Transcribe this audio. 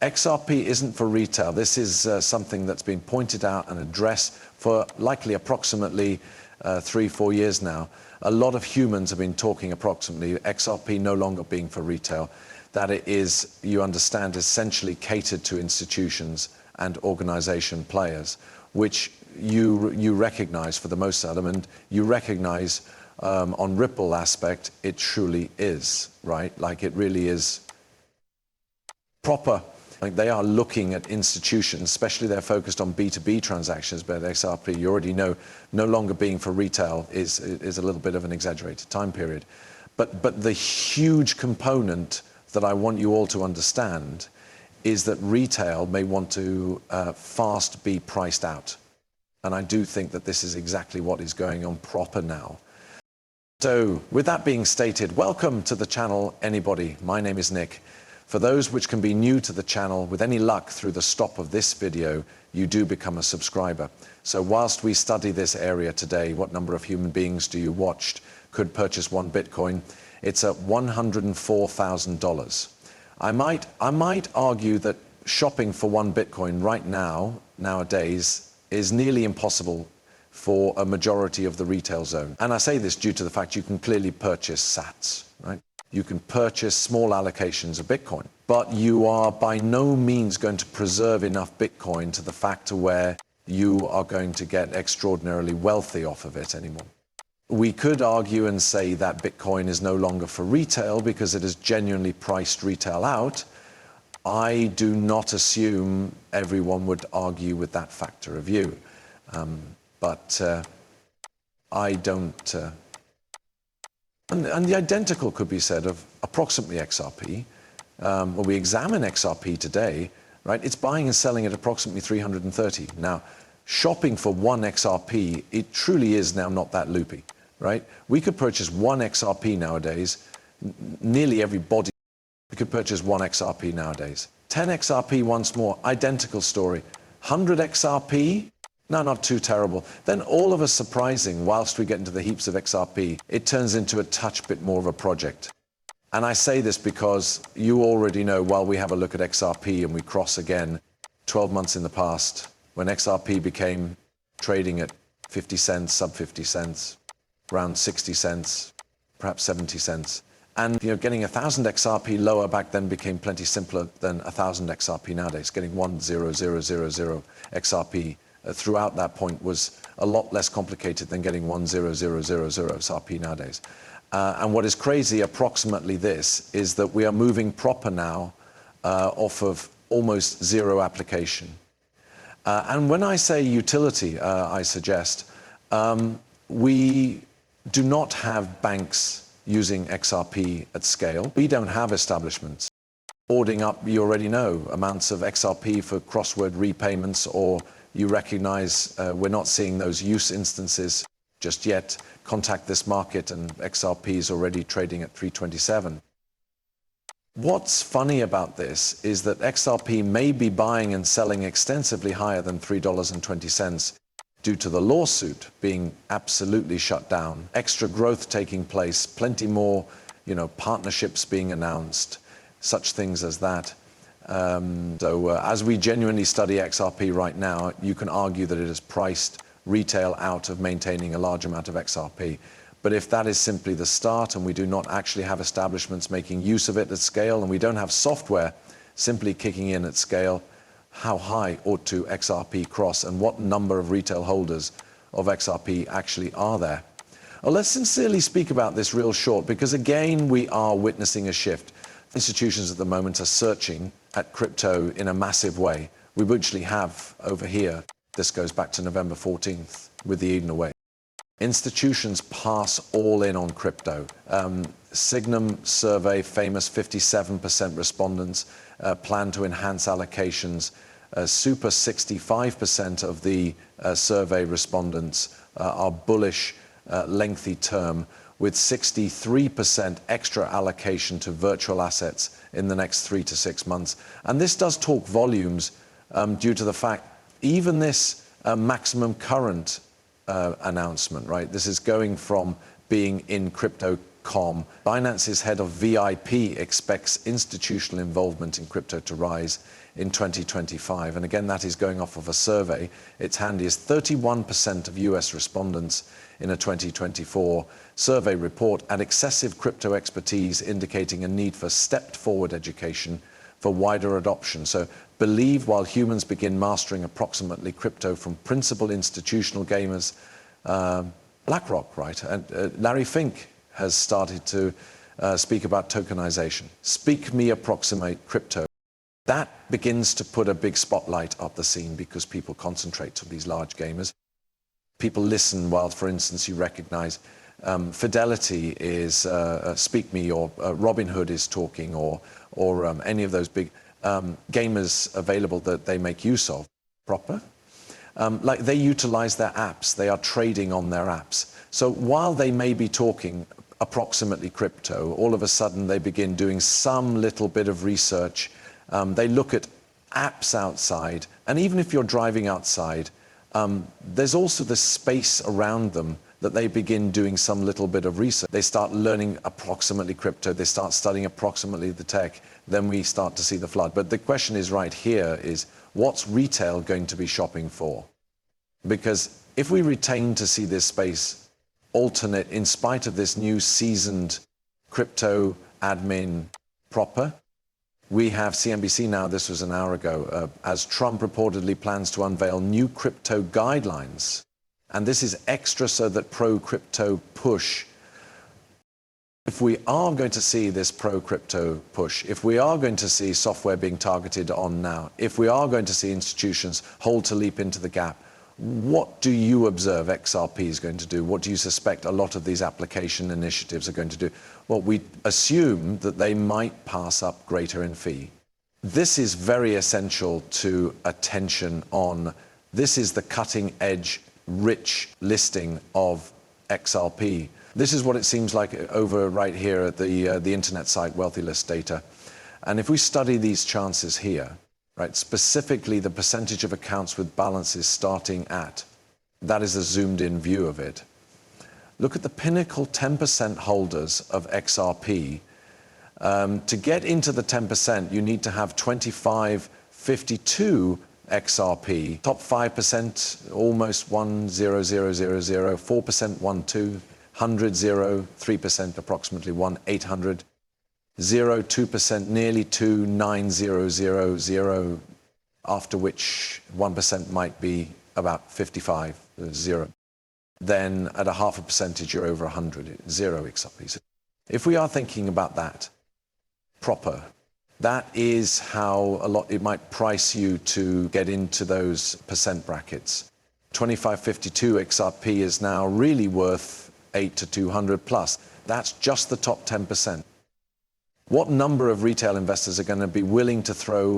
XRP isn't for retail. This is something that's been pointed out and addressed for likely approximately 3-4 years now. A lot of humans have been talking approximately XRP no longer being for retail, that it is, you understand, essentially catered to institutions and organization players, which you recognize for the most element. You recognize on Ripple aspect, it truly is, right? Like it really is proper. Like they are looking at institutions, especially they're focused on B2B transactions, but XRP, you already know, no longer being for retail is a little bit of an exaggerated time period. But the huge component that I want you all to understand is that retail may want to fast be priced out. And I do think that this is exactly what is going on proper now. So with that being stated, welcome to the channel, anybody. My name is Nick. For those which can be new to the channel, with any luck through the stop of this video, you do become a subscriber. So whilst we study this area today, what number of human beings do you watched could purchase one Bitcoin? It's at $104,000. I might argue that shopping for one Bitcoin right now, nowadays, is nearly impossible for a majority of the retail zone. And I say this due to the fact you can clearly purchase sats, right? You can purchase small allocations of Bitcoin, but you are by no means going to preserve enough Bitcoin to the factor where you are going to get extraordinarily wealthy off of it anymore. We could argue and say that Bitcoin is no longer for retail because it has genuinely priced retail out. I do not assume everyone would argue with that factor of view, but I don't. And the identical could be said of approximately XRP. When we examine XRP today, right, it's buying and selling at approximately 330. Now, shopping for one XRP, it truly is now not that loopy, right? We could purchase one XRP nowadays. Nearly everybody could purchase one XRP nowadays. 10 XRP once more, identical story. 100 XRP? No, not too terrible. Then all of us surprising, whilst we get into the heaps of XRP, it turns into a touch bit more of a project. And I say this because you already know, while we have a look at XRP and we cross again 12 months in the past, when XRP became trading at 50 cents, sub 50 cents, around 60 cents, perhaps 70 cents. And getting 1,000 XRP lower back then became plenty simpler than 1,000 XRP nowadays. Getting 1,000,000 XRP throughout that point was a lot less complicated than getting 1,000,000 XRP nowadays. And what is crazy, approximately this, is that we are moving proper now off of almost zero application. And when I say utility, I suggest, we do not have banks using XRP at scale. We don't have establishments ordering up, you already know, amounts of XRP for crossword repayments, or you recognize we're not seeing those use instances just yet. Contact this market and XRP is already trading at 327. What's funny about this is that XRP may be buying and selling extensively higher than $3.20 due to the lawsuit being absolutely shut down, extra growth taking place, plenty more, partnerships being announced, such things as that. As we genuinely study XRP right now, you can argue that it has priced retail out of maintaining a large amount of XRP. But if that is simply the start and we do not actually have establishments making use of it at scale, and we don't have software simply kicking in at scale, how high ought to XRP cross, and what number of retail holders of XRP actually are there? Well, let's sincerely speak about this real short, because again, we are witnessing a shift. Institutions at the moment are searching at crypto in a massive way. We virtually have over here, this goes back to November 14th with the Eden Away. Institutions pass all in on crypto. Signum survey, famous 57% respondents plan to enhance allocations. Super 65% of the survey respondents are bullish lengthy term, with 63% extra allocation to virtual assets in the next 3 to 6 months. And this does talk volumes due to the fact, even this maximum current announcement, right? This is going from being in crypto Binance.com. Binance's head of VIP expects institutional involvement in crypto to rise in 2025. And again, that is going off of a survey. Its handy is 31% of US respondents in a 2024 survey report had excessive crypto expertise, indicating a need for stepped forward education for wider adoption. So believe while humans begin mastering approximately crypto from principal institutional gamers, BlackRock, right? And Larry Fink has started to speak about tokenization. Speak me approximate crypto. That begins to put a big spotlight up the scene because people concentrate on these large gamers. People listen while, for instance, you recognize Fidelity is Speak Me, or Robinhood is talking, or any of those big gamers available that they make use of. Proper? Like they utilize their apps, they are trading on their apps. So while they may be talking approximately crypto, all of a sudden they begin doing some little bit of research. They look at apps outside, and even if you're driving outside, there's also this space around them that they begin doing some little bit of research. They start learning approximately crypto, they start studying approximately the tech, then we start to see the flood. But the question is right here is, what's retail going to be shopping for? Because if we retain to see this space alternate in spite of this new seasoned crypto admin proper, we have CNBC now, this was an hour ago, as Trump reportedly plans to unveil new crypto guidelines. And this is extra so that pro-crypto push. If we are going to see this pro-crypto push, if we are going to see software being targeted on now, if we are going to see institutions hold to leap into the gap, what do you observe XRP is going to do? What do you suspect a lot of these application initiatives are going to do? Well, we assume that they might pass up greater in fee. This is very essential to attention on, this is the cutting edge, rich listing of XRP. This is what it seems like over right here at the internet site, Wealthy List Data. And if we study these chances here, right, specifically the percentage of accounts with balances starting at, that is a zoomed in view of it. Look at the pinnacle 10% holders of XRP. To get into the 10%, you need to have 2552 XRP. Top 5%, almost 10000, 4% 12, 100 0, 3% approximately 1800. 0, 2%, nearly 2, 900, 0, after which 1% might be about 55, 0. Then at a half a percentage, you're over 100, 0 XRP. So if we are thinking about that proper, that is how a lot it might price you to get into those percent brackets. 2552 XRP is now really worth 8 to 200 plus. That's just the top 10%. What number of retail investors are going to be willing to throw